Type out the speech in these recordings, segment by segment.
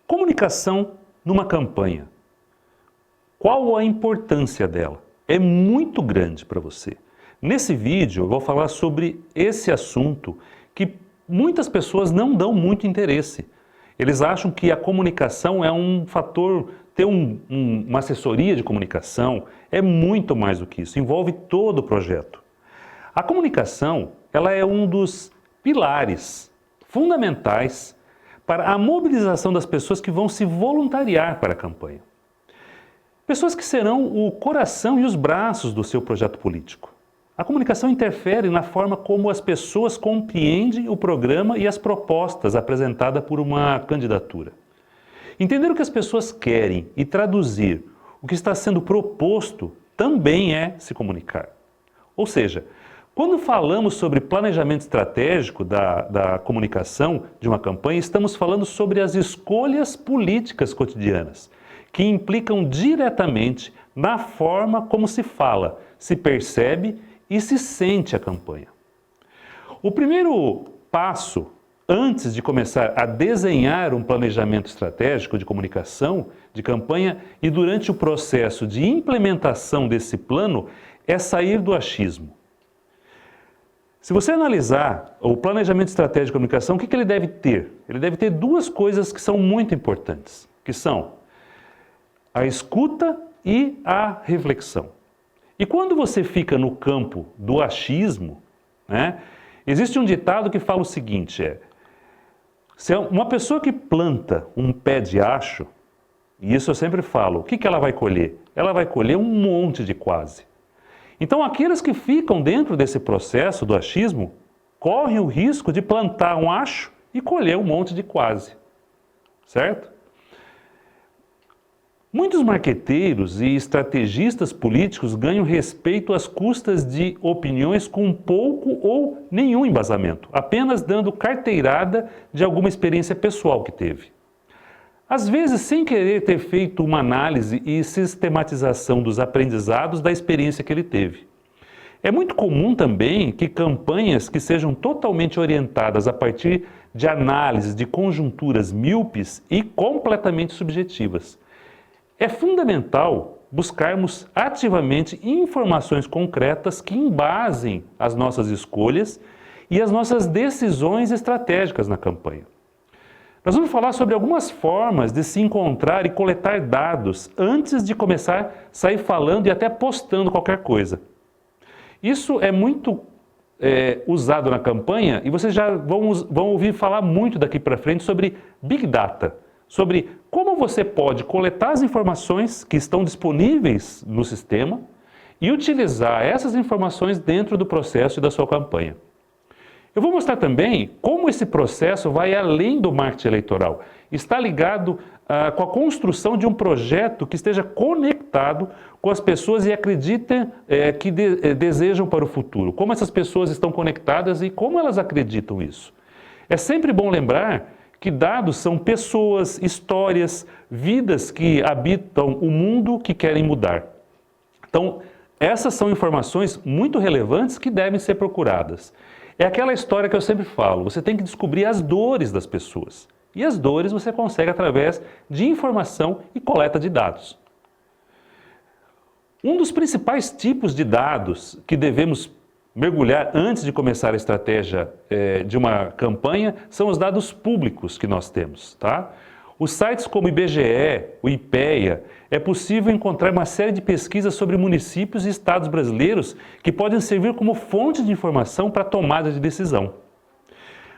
Comunicação numa campanha. Qual a importância dela? É muito grande para você. Nesse vídeo eu vou falar sobre esse assunto que muitas pessoas não dão muito interesse. Eles acham que a comunicação é um fator, ter uma assessoria de comunicação é muito mais do que isso, envolve todo o projeto. A comunicação, ela é um dos pilares fundamentais para a mobilização das pessoas que vão se voluntariar para a campanha. Pessoas que serão o coração e os braços do seu projeto político. A comunicação interfere na forma como as pessoas compreendem o programa e as propostas apresentadas por uma candidatura. Entender o que as pessoas querem e traduzir o que está sendo proposto também é se comunicar. Ou seja, quando falamos sobre planejamento estratégico da comunicação de uma campanha, estamos falando sobre as escolhas políticas cotidianas, que implicam diretamente na forma como se fala, se percebe e se sente a campanha. O primeiro passo, antes de começar a desenhar um planejamento estratégico de comunicação de campanha e durante o processo de implementação desse plano, é sair do achismo. Se você analisar o planejamento estratégico de comunicação, o que ele deve ter? Ele deve ter duas coisas que são muito importantes, que são a escuta e a reflexão. E quando você fica no campo do achismo, existe um ditado que fala o seguinte, se uma pessoa que planta um pé de acho, e isso eu sempre falo, o que ela vai colher? Ela vai colher um monte de quase. Então aqueles que ficam dentro desse processo do achismo, correm o risco de plantar um acho e colher um monte de quase, certo? Muitos marqueteiros e estrategistas políticos ganham respeito às custas de opiniões com pouco ou nenhum embasamento, apenas dando carteirada de alguma experiência pessoal que teve. Às vezes, sem querer ter feito uma análise e sistematização dos aprendizados da experiência que ele teve. É muito comum também que campanhas que sejam totalmente orientadas a partir de análises de conjunturas míopes e completamente subjetivas. É fundamental buscarmos ativamente informações concretas que embasem as nossas escolhas e as nossas decisões estratégicas na campanha. Nós vamos falar sobre algumas formas de se encontrar e coletar dados antes de começar a sair falando e até postando qualquer coisa. Isso é muito usado na campanha e vocês já vão ouvir falar muito daqui para frente sobre Big Data, sobre como você pode coletar as informações que estão disponíveis no sistema e utilizar essas informações dentro do processo e da sua campanha. Eu vou mostrar também como esse processo vai além do marketing eleitoral. Está ligado com a construção de um projeto que esteja conectado com as pessoas e acreditem que desejam para o futuro. Como essas pessoas estão conectadas e como elas acreditam isso. É sempre bom lembrar que dados são pessoas, histórias, vidas que habitam o mundo que querem mudar. Então, essas são informações muito relevantes que devem ser procuradas. É aquela história que eu sempre falo, você tem que descobrir as dores das pessoas. E as dores você consegue através de informação e coleta de dados. Um dos principais tipos de dados que devemos mergulhar antes de começar a estratégia de uma campanha são os dados públicos que nós temos, tá? Os sites como o IBGE, o IPEA, é possível encontrar uma série de pesquisas sobre municípios e estados brasileiros que podem servir como fonte de informação para a tomada de decisão.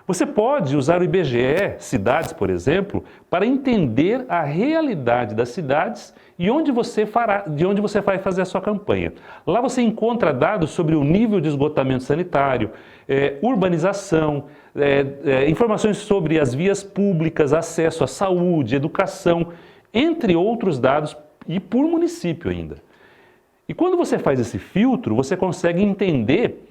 Você pode usar o IBGE, cidades, por exemplo, para entender a realidade das cidades e de onde você vai fazer a sua campanha. Lá você encontra dados sobre o nível de esgotamento sanitário, urbanização, informações sobre as vias públicas, acesso à saúde, educação, entre outros dados e por município ainda. E quando você faz esse filtro, você consegue entender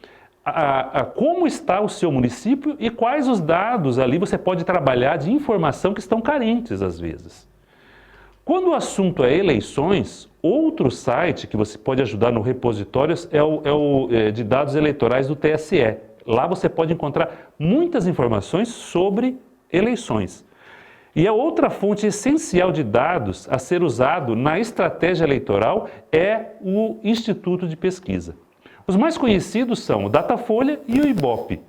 como está o seu município e quais os dados ali você pode trabalhar de informação que estão carentes às vezes. Quando o assunto é eleições, outro site que você pode ajudar no repositório é o de dados eleitorais do TSE. Lá você pode encontrar muitas informações sobre eleições. E a outra fonte essencial de dados a ser usado na estratégia eleitoral é o Instituto de Pesquisa. Os mais conhecidos são o Datafolha e o Ibope.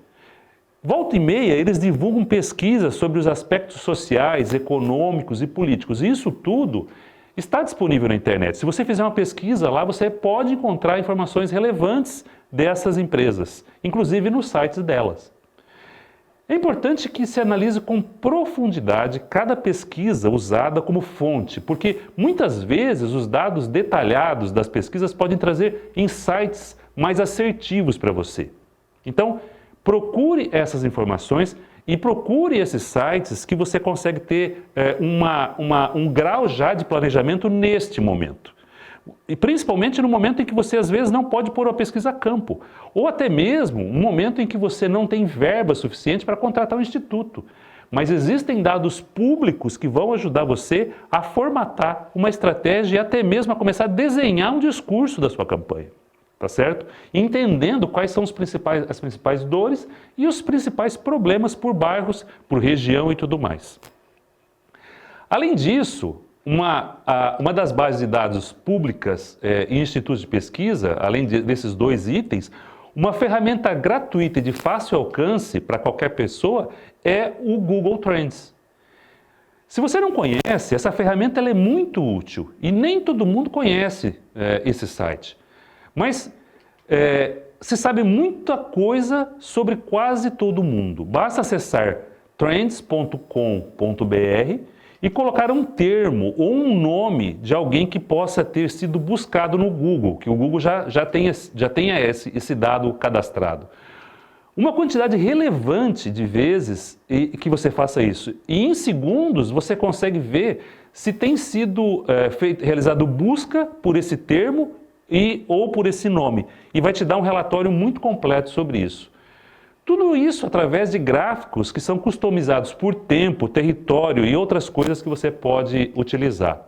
Volta e meia, eles divulgam pesquisas sobre os aspectos sociais, econômicos e políticos. E isso tudo está disponível na internet. Se você fizer uma pesquisa lá, você pode encontrar informações relevantes dessas empresas, inclusive nos sites delas. É importante que se analise com profundidade cada pesquisa usada como fonte, porque muitas vezes os dados detalhados das pesquisas podem trazer insights mais assertivos para você. Então, procure essas informações e procure esses sites que você consegue ter um grau já de planejamento neste momento. E principalmente no momento em que você às vezes não pode pôr a pesquisa a campo, ou até mesmo um momento em que você não tem verba suficiente para contratar um instituto. Mas existem dados públicos que vão ajudar você a formatar uma estratégia e até mesmo a começar a desenhar um discurso da sua campanha, tá certo? Entendendo quais são as principais dores e os principais problemas por bairros, por região e tudo mais. Além disso, uma das bases de dados públicas e institutos de pesquisa, além desses dois itens, uma ferramenta gratuita e de fácil alcance para qualquer pessoa é o Google Trends. Se você não conhece, essa ferramenta ela é muito útil e nem todo mundo conhece esse site. Mas se sabe muita coisa sobre quase todo mundo. Basta acessar trends.com.br e colocar um termo ou um nome de alguém que possa ter sido buscado no Google, que o Google já tenha esse dado cadastrado. Uma quantidade relevante de vezes que você faça isso. E em segundos você consegue ver se tem sido realizado busca por esse termo ou por esse nome. E vai te dar um relatório muito completo sobre isso. Tudo isso através de gráficos que são customizados por tempo, território e outras coisas que você pode utilizar.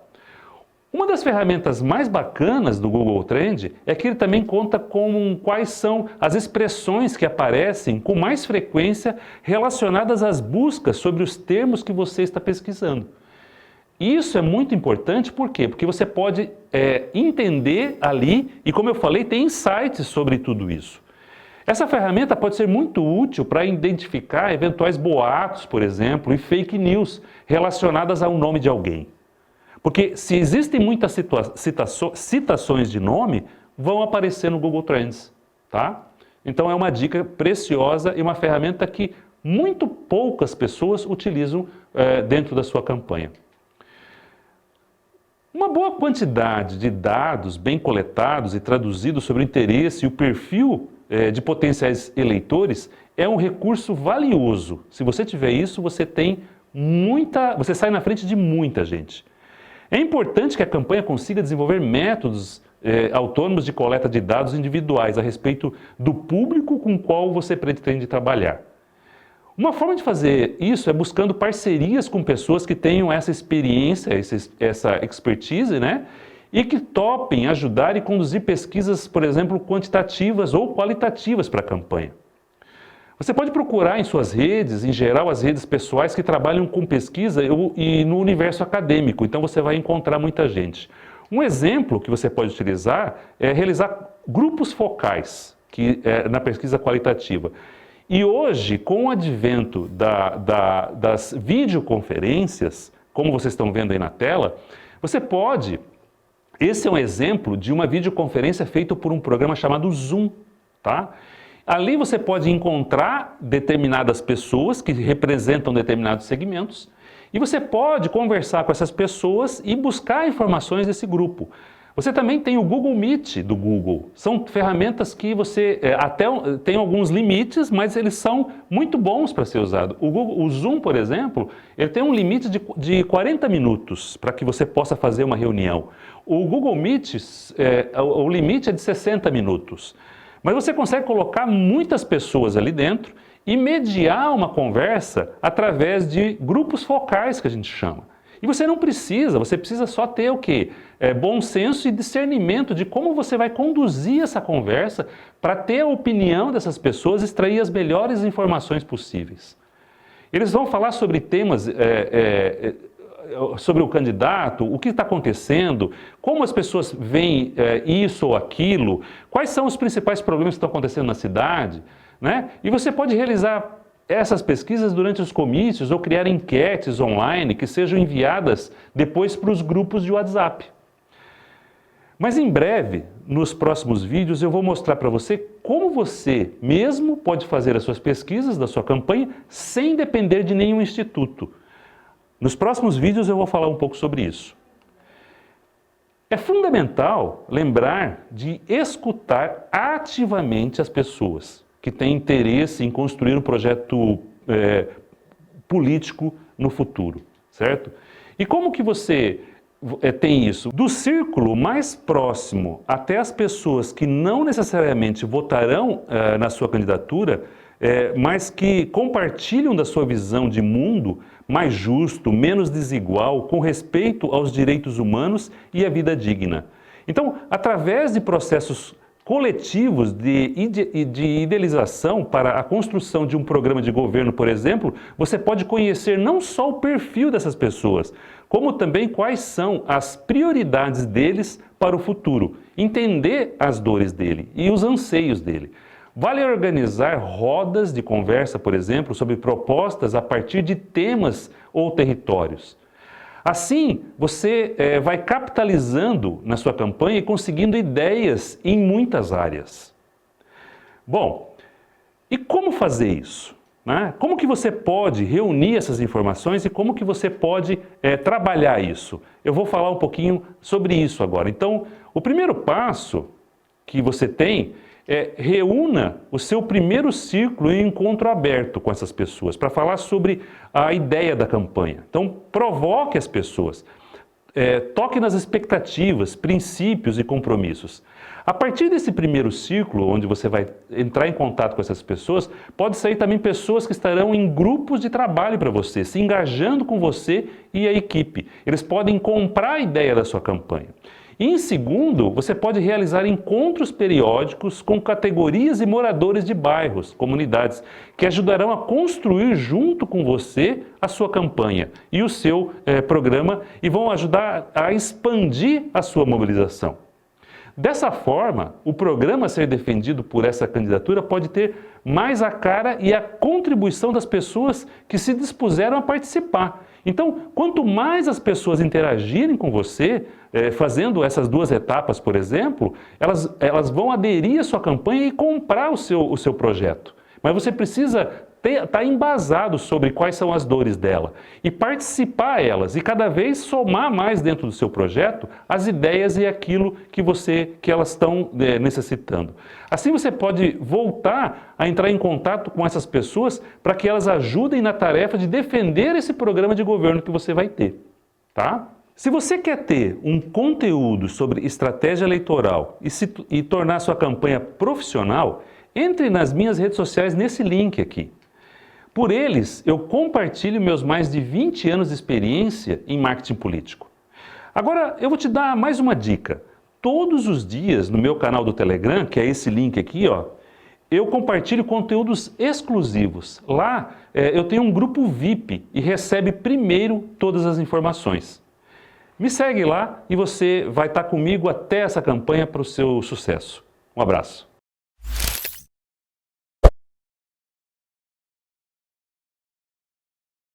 Uma das ferramentas mais bacanas do Google Trend é que ele também conta com quais são as expressões que aparecem com mais frequência relacionadas às buscas sobre os termos que você está pesquisando. Isso é muito importante, por quê? Porque você pode entender ali e, como eu falei, tem insights sobre tudo isso. Essa ferramenta pode ser muito útil para identificar eventuais boatos, por exemplo, e fake news relacionadas ao nome de alguém. Porque se existem muitas citações de nome, vão aparecer no Google Trends, tá? Então é uma dica preciosa e uma ferramenta que muito poucas pessoas utilizam dentro da sua campanha. Uma boa quantidade de dados bem coletados e traduzidos sobre o interesse e o perfil de potenciais eleitores é um recurso valioso. Se você tiver isso, você sai na frente de muita gente. É importante que a campanha consiga desenvolver métodos autônomos de coleta de dados individuais a respeito do público com o qual você pretende trabalhar. Uma forma de fazer isso é buscando parcerias com pessoas que tenham essa experiência, essa expertise, né? E que topem ajudar e conduzir pesquisas, por exemplo, quantitativas ou qualitativas para a campanha. Você pode procurar em suas redes, em geral as redes pessoais que trabalham com pesquisa e no universo acadêmico, então você vai encontrar muita gente. Um exemplo que você pode utilizar é realizar grupos focais na pesquisa qualitativa. E hoje, com o advento das videoconferências, como vocês estão vendo aí na tela, você pode... Esse é um exemplo de uma videoconferência feita por um programa chamado Zoom, tá? Ali você pode encontrar determinadas pessoas que representam determinados segmentos e você pode conversar com essas pessoas e buscar informações desse grupo. Você também tem o Google Meet do Google. São ferramentas que você até tem alguns limites, mas eles são muito bons para ser usado. O Zoom, por exemplo, ele tem um limite de 40 minutos para que você possa fazer uma reunião. O Google Meet, o limite é de 60 minutos. Mas você consegue colocar muitas pessoas ali dentro e mediar uma conversa através de grupos focais, que a gente chama. E você não precisa, você precisa só ter o quê? Bom senso e discernimento de como você vai conduzir essa conversa para ter a opinião dessas pessoas e extrair as melhores informações possíveis. Eles vão falar sobre temas, sobre o candidato, o que está acontecendo, como as pessoas veem isso ou aquilo, quais são os principais problemas que estão acontecendo na cidade, né? E você pode realizar essas pesquisas durante os comícios ou criar enquetes online que sejam enviadas depois para os grupos de WhatsApp. Mas em breve, nos próximos vídeos, eu vou mostrar para você como você mesmo pode fazer as suas pesquisas da sua campanha sem depender de nenhum instituto. Nos próximos vídeos eu vou falar um pouco sobre isso. É fundamental lembrar de escutar ativamente as pessoas que têm interesse em construir um projeto político no futuro, certo? E como que você tem isso? Do círculo mais próximo até as pessoas que não necessariamente votarão na sua candidatura, mas que compartilham da sua visão de mundo mais justo, menos desigual, com respeito aos direitos humanos e à vida digna. Então, através de processos coletivos de idealização para a construção de um programa de governo, por exemplo, você pode conhecer não só o perfil dessas pessoas, como também quais são as prioridades deles para o futuro, entender as dores dele e os anseios dele. Vale organizar rodas de conversa, por exemplo, sobre propostas a partir de temas ou territórios. Assim, você vai capitalizando na sua campanha e conseguindo ideias em muitas áreas. Bom, e como fazer isso? Né? Como que você pode reunir essas informações e como que você pode trabalhar isso? Eu vou falar um pouquinho sobre isso agora. Então, o primeiro passo que você tem reúna o seu primeiro círculo em encontro aberto com essas pessoas para falar sobre a ideia da campanha. Então, provoque as pessoas, toque nas expectativas, princípios e compromissos. A partir desse primeiro círculo, onde você vai entrar em contato com essas pessoas, pode sair também pessoas que estarão em grupos de trabalho para você, se engajando com você e a equipe. Eles podem comprar a ideia da sua campanha. E em segundo, você pode realizar encontros periódicos com categorias e moradores de bairros, comunidades, que ajudarão a construir junto com você a sua campanha e o seu programa e vão ajudar a expandir a sua mobilização. Dessa forma, o programa a ser defendido por essa candidatura pode ter mais a cara e a contribuição das pessoas que se dispuseram a participar. Então, quanto mais as pessoas interagirem com você, fazendo essas duas etapas, por exemplo, elas vão aderir à sua campanha e comprar o seu projeto. Mas você precisa estar embasado sobre quais são as dores dela e participar elas e cada vez somar mais dentro do seu projeto as ideias e aquilo que elas estão necessitando. Assim você pode voltar a entrar em contato com essas pessoas para que elas ajudem na tarefa de defender esse programa de governo que você vai ter, tá? Se você quer ter um conteúdo sobre estratégia eleitoral e tornar sua campanha profissional, entre nas minhas redes sociais nesse link aqui. Por eles, eu compartilho meus mais de 20 anos de experiência em marketing político. Agora, eu vou te dar mais uma dica. Todos os dias no meu canal do Telegram, que é esse link aqui, ó, eu compartilho conteúdos exclusivos. Lá, eu tenho um grupo VIP e recebe primeiro todas as informações. Me segue lá e você vai estar comigo até essa campanha para o seu sucesso. Um abraço.